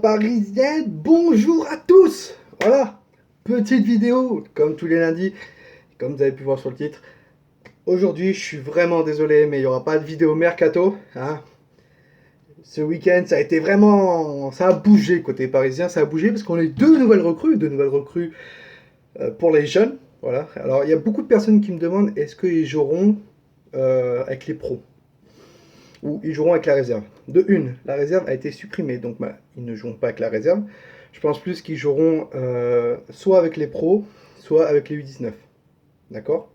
Parisienne, bonjour à tous. Voilà, petite vidéo, comme tous les lundis, comme vous avez pu voir sur le titre. Aujourd'hui, je suis vraiment désolé, mais il n'y aura pas de vidéo mercato. Hein. Ce week-end, ça a été vraiment... Ça a bougé côté parisien, ça a bougé parce qu'on a eu deux nouvelles recrues pour les jeunes. Voilà. Alors, il y a beaucoup de personnes qui me demandent est-ce qu'ils joueront avec les pros ou ils joueront avec la réserve. De une, la réserve a été supprimée, donc ils ne joueront pas avec la réserve. Je pense plus qu'ils joueront soit avec les pros, soit avec les U19. D'accord.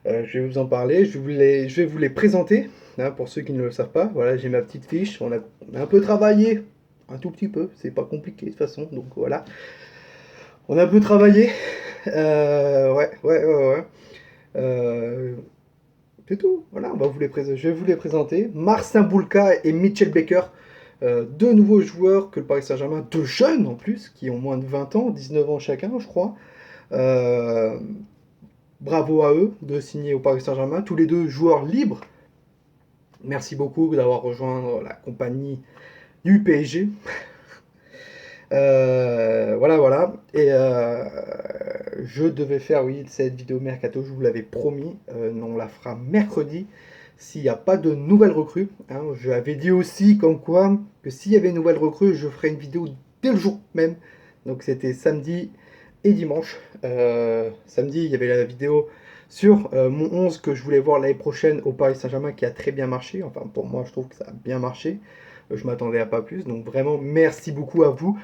Je vais vous en parler, je vais vous les présenter, hein, pour ceux qui ne le savent pas. Voilà, j'ai ma petite fiche, on a un peu travaillé, un tout petit peu, c'est pas compliqué de toute façon, donc voilà. On a un peu travaillé, ouais. Euh, C'est tout. Voilà, je vais vous les présenter. Marcin Bulka et Mitchell Baker, deux nouveaux joueurs que le Paris Saint-Germain, deux jeunes en plus, qui ont moins de 20 ans, 19 ans chacun, je crois. Euh, Bravo à eux de signer au Paris Saint-Germain. Tous les deux joueurs libres. Merci beaucoup d'avoir rejoint la compagnie du PSG. Voilà. Et je devais faire, oui, cette vidéo mercato, je vous l'avais promis. On la fera mercredi s'il n'y a pas de nouvelles recrues. Hein. Je avais dit aussi comme quoi que s'il y avait une nouvelle recrue, je ferai une vidéo dès le jour même. Donc c'était samedi et dimanche. Samedi, il y avait la vidéo sur mon 11 que je voulais voir l'année prochaine au Paris Saint-Germain qui a très bien marché. Enfin, pour moi, je trouve que ça a bien marché. Je m'attendais à pas plus. Donc vraiment, merci beaucoup à vous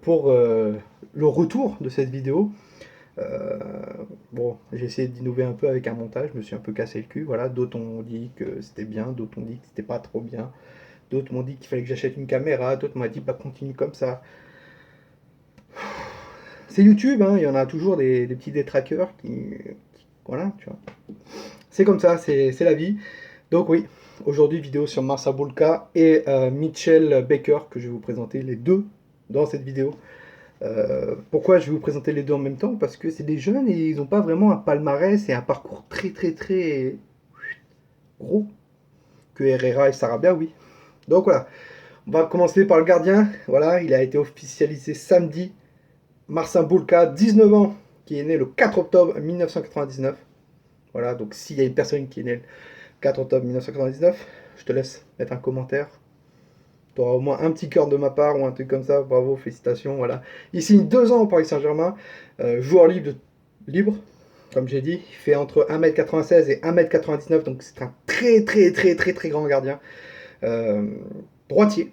pour le retour de cette vidéo. Euh, bon, j'ai essayé d'innover un peu avec un montage, je me suis un peu cassé le cul. Voilà, d'autres ont dit que c'était bien, d'autres ont dit que c'était pas trop bien, d'autres m'ont dit qu'il fallait que j'achète une caméra, d'autres m'ont dit bah continue comme ça. C'est YouTube, hein, il y en a toujours des petits détraqueurs voilà, tu vois. C'est comme ça, c'est la vie. Donc oui, aujourd'hui vidéo sur Marcin Bulka et Mitchell Baker que je vais vous présenter les deux dans cette vidéo. Pourquoi je vais vous présenter les deux en même temps? Parce que c'est des jeunes et ils n'ont pas vraiment un palmarès et un parcours très gros que Herrera et Sarabia, oui. Donc voilà, on va commencer par le gardien. Voilà, il a été officialisé samedi. Marcin Bulka, 19 ans, qui est né le 4 octobre 1999. Voilà, donc s'il y a une personne qui est née le 4 octobre 1999, je te laisse mettre un commentaire. Tu auras au moins un petit cœur de ma part ou un truc comme ça. Bravo, félicitations. Voilà. Il signe 2 ans au Paris Saint-Germain. Joueur libre, comme j'ai dit. Il fait entre 1m96 et 1m99. Donc c'est un très grand gardien. Euh, Droitier.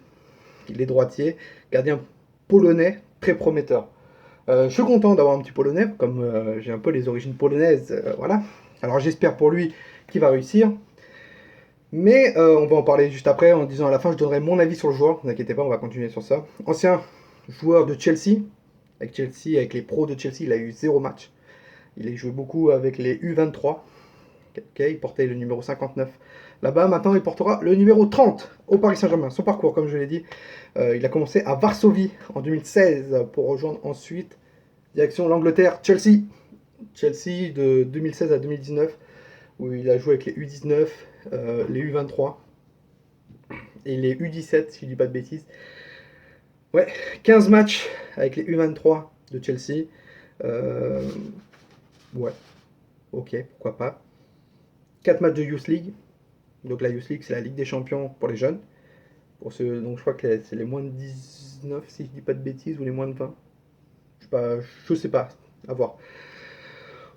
Il est droitier. Gardien polonais, très prometteur. Je suis content d'avoir un petit polonais, comme j'ai un peu les origines polonaises. Voilà. Alors j'espère pour lui qu'il va réussir. Mais on va en parler juste après, en disant à la fin, je donnerai mon avis sur le joueur. Ne vous inquiétez pas, on va continuer sur ça. Ancien joueur de Chelsea. Avec les pros de Chelsea, il a eu 0 match. Il a joué beaucoup avec les U23. Okay, il portait le numéro 59 là-bas. Maintenant, il portera le numéro 30 au Paris Saint-Germain. Son parcours, comme je l'ai dit, il a commencé à Varsovie en 2016 pour rejoindre ensuite direction l'Angleterre, Chelsea. Chelsea de 2016 à 2019, où il a joué avec les U19, les U23 et les U17, si je dis pas de bêtises. Ouais, 15 matchs avec les U23 de Chelsea. Euh, ouais, ok, pourquoi pas. 4 matchs de Youth League. Donc la Youth League, c'est la Ligue des Champions pour les jeunes. Donc je crois que c'est les moins de 19, si je dis pas de bêtises, ou les moins de 20. Je sais pas, à voir.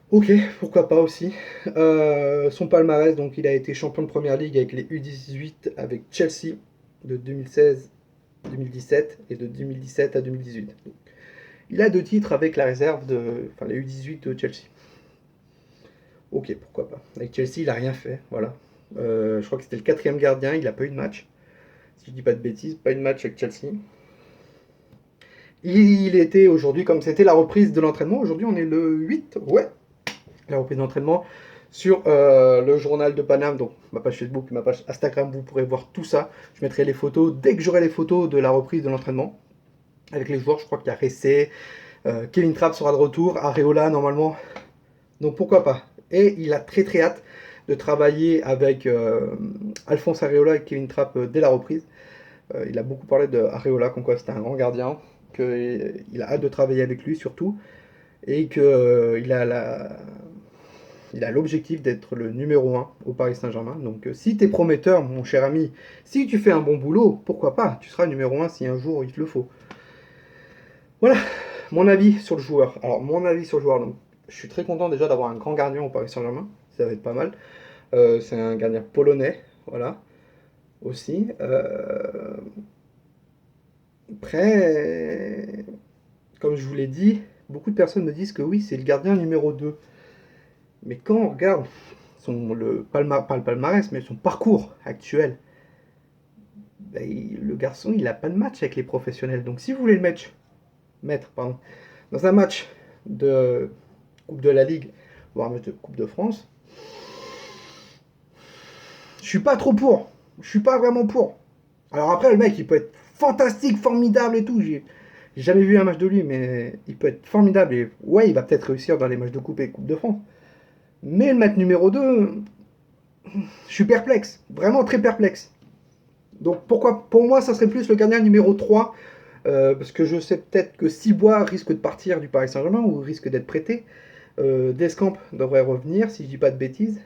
Ok, pourquoi pas aussi. Son palmarès, donc il a été champion de première ligue avec les U18 avec Chelsea de 2016-2017 et de 2017 à 2018. Il a 2 titres avec la réserve enfin les U18 de Chelsea. Ok, pourquoi pas. Avec Chelsea, il n'a rien fait, voilà. Je crois que c'était le 4e gardien, il n'a pas eu de match. Si je dis pas de bêtises, pas eu de match avec Chelsea. Il était aujourd'hui, comme c'était la reprise de l'entraînement, aujourd'hui on est le 8, ouais, la reprise d'entraînement sur le journal de Paname, donc ma page Facebook, ma page Instagram, vous pourrez voir tout ça. Je mettrai les photos dès que j'aurai les photos de la reprise de l'entraînement avec les joueurs. Je crois qu'il y a Ressé, Kevin Trapp sera de retour, Areola normalement, donc pourquoi pas. Et il a très hâte de travailler avec Alphonse Areola et Kevin Trapp dès la reprise. Il a beaucoup parlé de Areola, comme quoi c'était un grand gardien, qu'il a hâte de travailler avec lui surtout, et il a l'objectif d'être le numéro un au Paris Saint-Germain. Donc si tu es prometteur, mon cher ami, si tu fais un bon boulot, pourquoi pas, tu seras numéro un si un jour il te le faut. Voilà, mon avis sur le joueur. Alors, mon avis sur le joueur, donc, je suis très content déjà d'avoir un grand gardien au Paris Saint-Germain, ça va être pas mal. C'est un gardien polonais, voilà, aussi. Après, comme je vous l'ai dit, beaucoup de personnes me disent que oui, c'est le gardien numéro 2. Mais quand on regarde pas le palmarès, mais son parcours actuel, ben, le garçon, il n'a pas de match avec les professionnels. Donc si vous voulez mettre dans un match de Coupe de la Ligue, voire un match de Coupe de France, je suis pas trop pour. Je suis pas vraiment pour. Alors après, le mec, il peut être fantastique, formidable et tout. J'ai jamais vu un match de lui, mais il peut être formidable. Et ouais, il va peut-être réussir dans les matchs de Coupe et Coupe de France. Mais le match numéro 2, je suis perplexe. Vraiment très perplexe. Donc pourquoi, pour moi, ça serait plus le gardien numéro 3. Parce que je sais peut-être que Cibois risque de partir du Paris Saint-Germain ou risque d'être prêté. Descamps devrait revenir, si je dis pas de bêtises.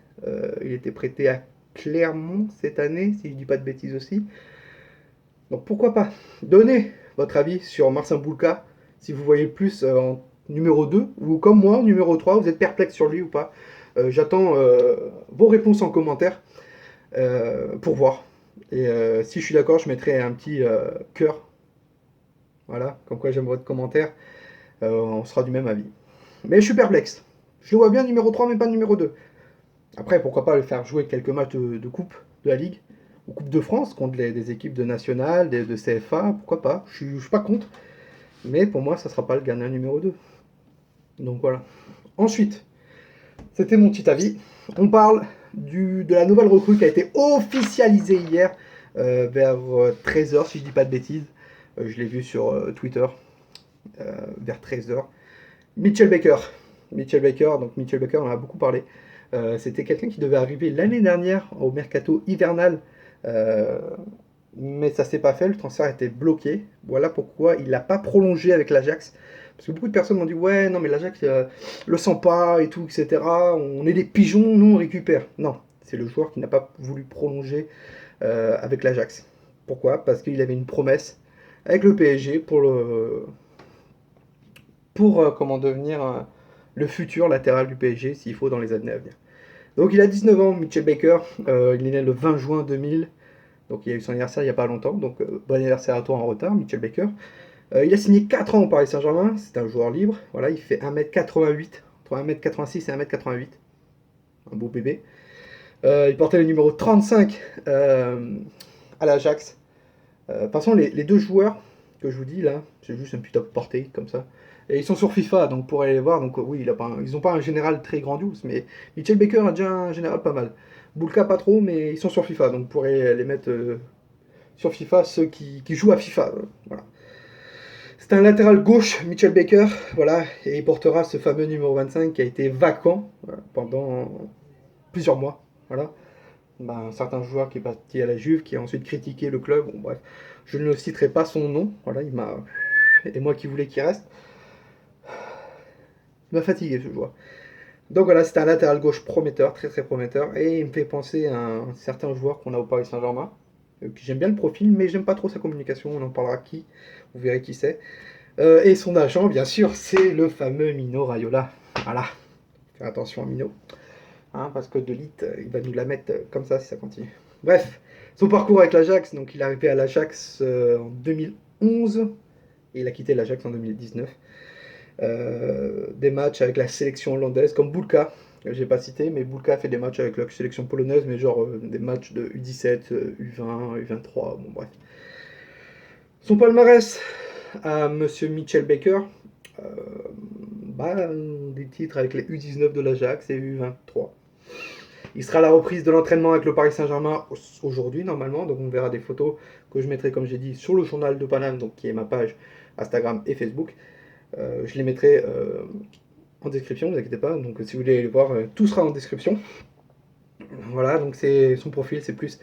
Il était prêté à Clermont cette année, si je dis pas de bêtises aussi. Donc pourquoi pas. Donnez votre avis sur Marcin Boulka, si vous voyez plus en numéro 2, ou comme moi, en numéro 3, vous êtes perplexe sur lui ou pas. J'attends vos réponses en commentaire pour voir. Et si je suis d'accord, je mettrai un petit cœur. Voilà, comme quoi j'aime votre commentaire. On sera du même avis. Mais je suis perplexe. Je le vois bien numéro 3, mais pas numéro 2. Après, pourquoi pas le faire jouer quelques matchs de coupe de la Ligue ou Coupe de France contre des équipes de nationale, de CFA, pourquoi pas. Je suis pas contre. Mais pour moi, ça sera pas le gardien numéro 2. Donc voilà. Ensuite, c'était mon petit avis. On parle de la nouvelle recrue qui a été officialisée hier vers 13h, si je dis pas de bêtises. Je l'ai vu sur Twitter vers 13h. Mitchell Baker. Mitchell Baker, donc Mitchell Baker, on en a beaucoup parlé. C'était quelqu'un qui devait arriver l'année dernière au mercato hivernal, mais ça s'est pas fait, le transfert était bloqué. Voilà pourquoi il n'a pas prolongé avec l'Ajax. Parce que beaucoup de personnes m'ont dit ouais non mais l'Ajax le sent pas et tout, etc. On est des pigeons, nous on récupère. Non, c'est le joueur qui n'a pas voulu prolonger avec l'Ajax. Pourquoi? Parce qu'il avait une promesse avec le PSG pour comment devenir le futur latéral du PSG s'il faut dans les années à venir. Donc il a 19 ans, Mitchell Baker, il est né le 20 juin 2000, donc il a eu son anniversaire il n'y a pas longtemps, donc bon anniversaire à toi en retard, Mitchell Baker. Il a signé 4 ans au Paris Saint-Germain, c'est un joueur libre, voilà, il fait 1m88, entre 1m86 et 1m88, un beau bébé. Il portait le numéro 35 à l'Ajax. De toute façon, les deux joueurs que je vous dis là, c'est juste un petit top porté comme ça. Et ils sont sur FIFA, donc pour aller les voir. Donc oui, ils n'ont pas un général très grandiose, mais Mitchell Baker a déjà un général pas mal. Boulka pas trop, mais ils sont sur FIFA, donc vous pourrez les mettre sur FIFA, ceux qui jouent à FIFA. Voilà. C'est un latéral gauche, Mitchell Baker, voilà, et il portera ce fameux numéro 25 qui a été vacant pendant plusieurs mois. Voilà. Un certain joueur qui est parti à la Juve, qui a ensuite critiqué le club. Bon, bref, je ne citerai pas son nom. Voilà, et moi qui voulais qu'il reste, il m'a fatigué ce joueur. Donc voilà, c'était un latéral gauche prometteur, très très prometteur, et il me fait penser à un certain joueur qu'on a au Paris Saint-Germain. J'aime bien le profil, mais j'aime pas trop sa communication. On en parlera qui, vous verrez qui c'est. Et son agent, bien sûr, c'est le fameux Mino Raiola. Voilà, faire attention à Mino. Parce que De Ligt, il va nous la mettre comme ça si ça continue. Bref, son parcours avec l'Ajax, donc il est arrivé à l'Ajax en 2011 et il a quitté l'Ajax en 2019. Des matchs avec la sélection hollandaise, comme Boulka, j'ai pas cité, mais Boulka a fait des matchs avec la sélection polonaise, mais genre des matchs de U17, U20, U23, bon bref. Son palmarès à Monsieur Mitchell Baker, des titres avec les U19 de l'Ajax et U23. Il sera à la reprise de l'entraînement avec le Paris Saint-Germain aujourd'hui normalement, donc on verra des photos que je mettrai comme j'ai dit sur le journal de Paname, donc qui est ma page Instagram et Facebook. Je les mettrai en description, ne vous inquiétez pas, donc si vous voulez les voir, tout sera en description. Voilà, donc son profil c'est plus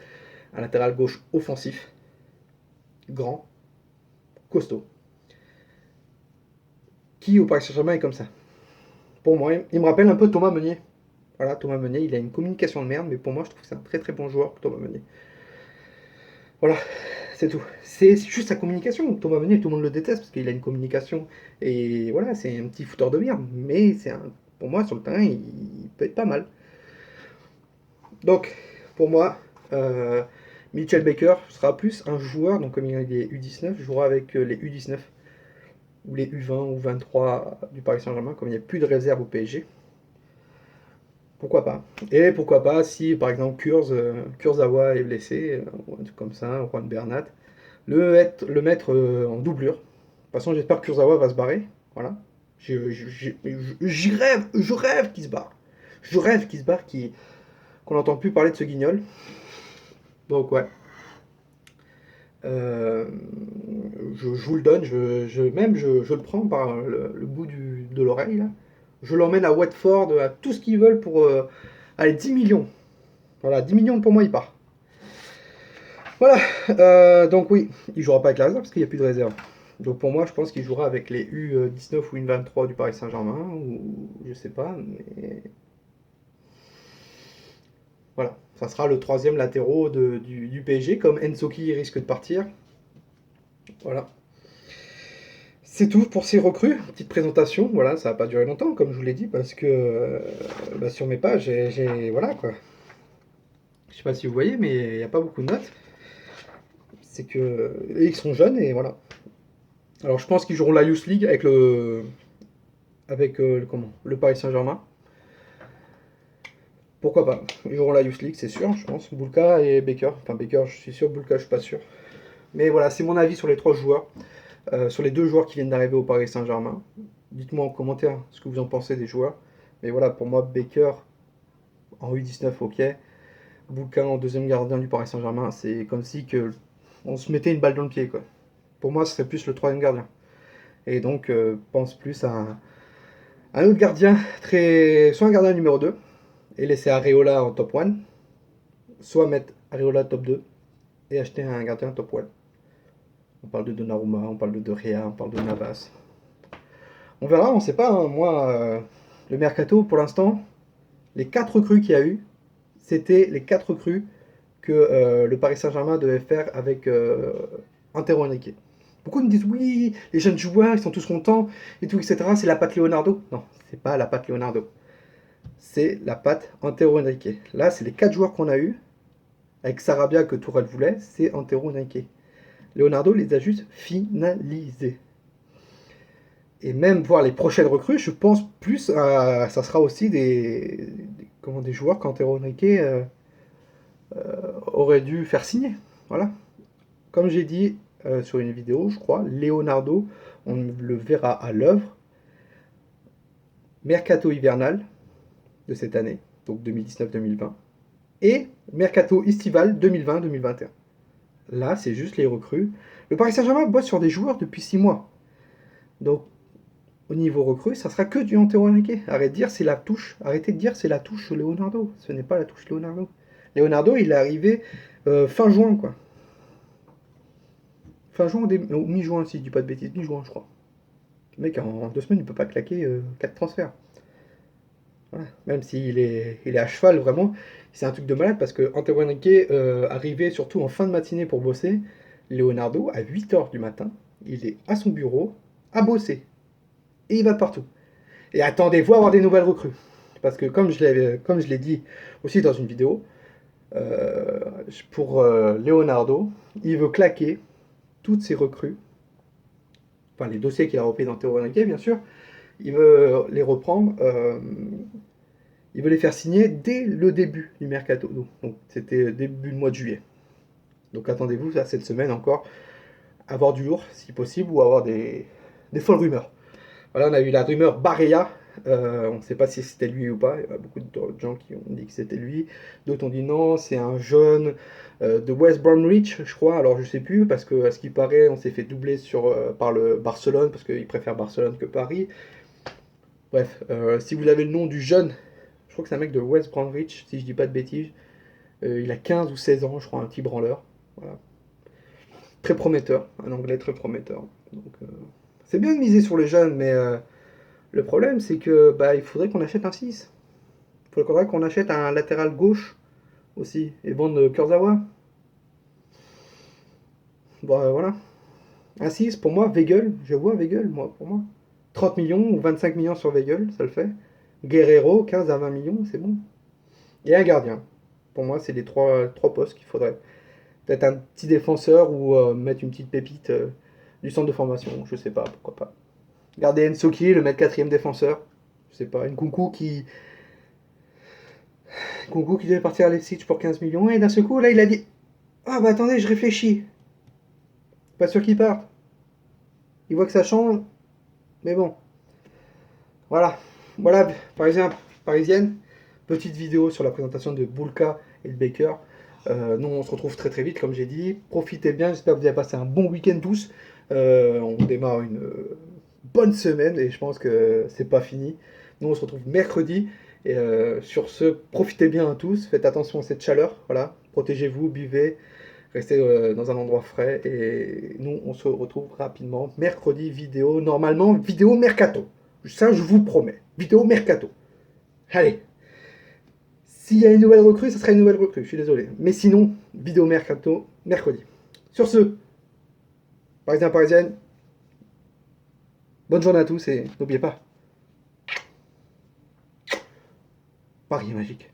un latéral gauche offensif. grand, costaud, qui au Paris Saint-Germain est comme ça. Pour moi, il me rappelle un peu Thomas Meunier. Voilà, Thomas Meunier, il a une communication de merde, mais pour moi, je trouve que c'est un très très bon joueur, Thomas Meunier. Voilà, c'est tout. C'est juste sa communication. Thomas Meunier, tout le monde le déteste parce qu'il a une communication. Et voilà, c'est un petit fouteur de merde. Mais pour moi, sur le terrain, il peut être pas mal. Donc, pour moi, Mitchell Baker sera plus un joueur. Donc, comme il est U19, il jouera avec les U19 ou les U20 ou 23 du Paris Saint-Germain, comme il n'y a plus de réserve au PSG. Pourquoi pas? Et pourquoi pas si par exemple Kurzawa est blessé, ou un truc comme ça, Juan Bernat, le mettre en doublure. De toute façon, j'espère que Kurzawa va se barrer. Voilà. Je rêve qu'il se barre. Je rêve qu'il se barre, qu'on n'entend plus parler de ce guignol. Donc ouais. Euh, je vous le donne, je le prends par le bout de l'oreille là. Je l'emmène à Watford, à tout ce qu'ils veulent pour allez, 10 millions. Voilà, 10 millions pour moi, il part. Voilà, donc oui, il jouera pas avec la réserve parce qu'il n'y a plus de réserve. Donc pour moi, je pense qu'il jouera avec les U19 ou U23 du Paris Saint-Germain, ou je sais pas, mais voilà. Ça sera le troisième latéraux du PSG, comme Ensoki risque de partir. Voilà. C'est tout pour ces recrues. Petite présentation, voilà, ça va pas durer longtemps, comme je vous l'ai dit, parce que sur mes pages, voilà quoi. Je sais pas si vous voyez, mais il n'y a pas beaucoup de notes. C'est que ils sont jeunes et voilà. Alors je pense qu'ils joueront la Youth League avec le Paris Saint-Germain. Pourquoi pas? Ils joueront la Youth League, c'est sûr, je pense. Bulka et Baker. Enfin Baker, je suis sûr. Bulka, je suis pas sûr. Mais voilà, c'est mon avis sur les trois joueurs, sur les deux joueurs qui viennent d'arriver au Paris Saint-Germain. Dites-moi en commentaire ce que vous en pensez des joueurs. Mais voilà, pour moi, Baker en U19, ok. Bulka en deuxième gardien du Paris Saint-Germain, c'est comme si on se mettait une balle dans le pied, quoi. Pour moi, ce serait plus le troisième gardien. Et donc, pense plus à un autre gardien, soit un gardien numéro 2, et laisser Areola en top 1, soit mettre Areola top 2 et acheter un gardien top 1. On parle de Donnarumma, on parle de De Gea, on parle de Navas. On verra, on sait pas. Hein. Moi, le mercato, pour l'instant, les 4 recrues qu'il y a eu, c'était les 4 recrues que le Paris Saint-Germain devait faire avec Antero Henrique. Beaucoup me disent oui, les jeunes joueurs, ils sont tous contents et tout, etc. C'est la patte Leonardo. Non, c'est pas la patte Leonardo. C'est la patte Antero Henrique. Là, c'est les 4 joueurs qu'on a eu avec Sarabia que Tourelle voulait, c'est Antero Henrique. Leonardo les a juste finalisés. Et même voir les prochaines recrues, je pense plus à. Ça sera aussi des joueurs qu'Antero Henrique aurait dû faire signer. Voilà. Comme j'ai dit sur une vidéo, je crois, Leonardo, on le verra à l'œuvre. Mercato hivernal de cette année, donc 2019-2020, et Mercato estival 2020-2021. Là, c'est juste les recrues. Le Paris Saint-Germain bosse sur des joueurs depuis 6 mois. Donc, au niveau recrue, ça sera que du Antero Henrique. Arrêtez de dire c'est la touche. Arrêtez de dire c'est la touche Leonardo. Ce n'est pas la touche Leonardo. Leonardo, il est arrivé fin juin, quoi. Fin juin ou mi-juin, si je dis pas de bêtises. Mi-juin, je crois. Le mec, en 2 semaines, il peut pas claquer 4 transferts. Voilà. Même s'il est à cheval, vraiment, c'est un truc de malade parce que Antero Henrique arrivait surtout en fin de matinée pour bosser. Leonardo, à 8h du matin, il est à son bureau à bosser. Et il va partout. Et attendez-vous à avoir des nouvelles recrues. Parce que comme je l'ai dit aussi dans une vidéo, pour Leonardo, il veut claquer toutes ses recrues, enfin les dossiers qu'il a repris dans Théo Henrique, bien sûr, il veut les reprendre, il veut les faire signer dès le début du mercato. Donc c'était début du mois de juillet. Donc attendez-vous à cette semaine encore avoir du lourd si possible ou avoir des folles rumeurs. Voilà, on a eu la rumeur Barrea. On ne sait pas si c'était lui ou pas. Il y a beaucoup de gens qui ont dit que c'était lui. D'autres ont dit non, c'est un jeune de West Bromwich, je crois. Alors je sais plus, parce que à ce qui paraît, on s'est fait doubler par le Barcelone, parce qu'il préfère Barcelone que Paris. Bref, si vous avez le nom du jeune, je crois que c'est un mec de West Bromwich, si je dis pas de bêtises. Il a 15 ou 16 ans, je crois, un petit branleur. Voilà. très prometteur, un anglais très prometteur. Donc, c'est bien de miser sur les jeunes, mais le problème, c'est que bah, il faudrait qu'on achète un 6. Il faudrait qu'on achète un latéral gauche aussi, et vendre Kurzawa. Bon, voilà. Un 6, pour moi, Weigl, je vois Weigl, moi, pour moi. 30 millions ou 25 millions sur Weigl, ça le fait. Guerrero, 15 à 20 millions, c'est bon. Et un gardien. Pour moi, c'est les trois postes qu'il faudrait. Peut-être un petit défenseur ou mettre une petite pépite du centre de formation, je sais pas, pourquoi pas. Garder Ensoki, le mettre quatrième défenseur, je sais pas. Une Kunku qui devait partir à Leipzig pour 15 millions, et d'un seul coup, là, il a dit ah bah attendez, je réfléchis. Pas sûr qu'il parte. Il voit que ça change, mais bon. Voilà. Voilà, parisienne. Petite vidéo sur la présentation de Bulka et de Baker. Nous, on se retrouve très très vite, comme j'ai dit. Profitez bien, j'espère que vous avez passé un bon week-end tous. On démarre une bonne semaine et je pense que c'est pas fini. Nous, on se retrouve mercredi. Et sur ce, profitez bien à tous. Faites attention à cette chaleur. Voilà. Protégez-vous, buvez, restez dans un endroit frais. Et nous, on se retrouve rapidement. Mercredi, vidéo. Normalement, vidéo mercato. Ça, je vous promets. Vidéo mercato. Allez. S'il y a une nouvelle recrue, ça sera une nouvelle recrue, je suis désolé. Mais sinon, vidéo mercato, mercredi. Sur ce, Parisiens, Parisiennes, bonne journée à tous et n'oubliez pas, Paris est magique.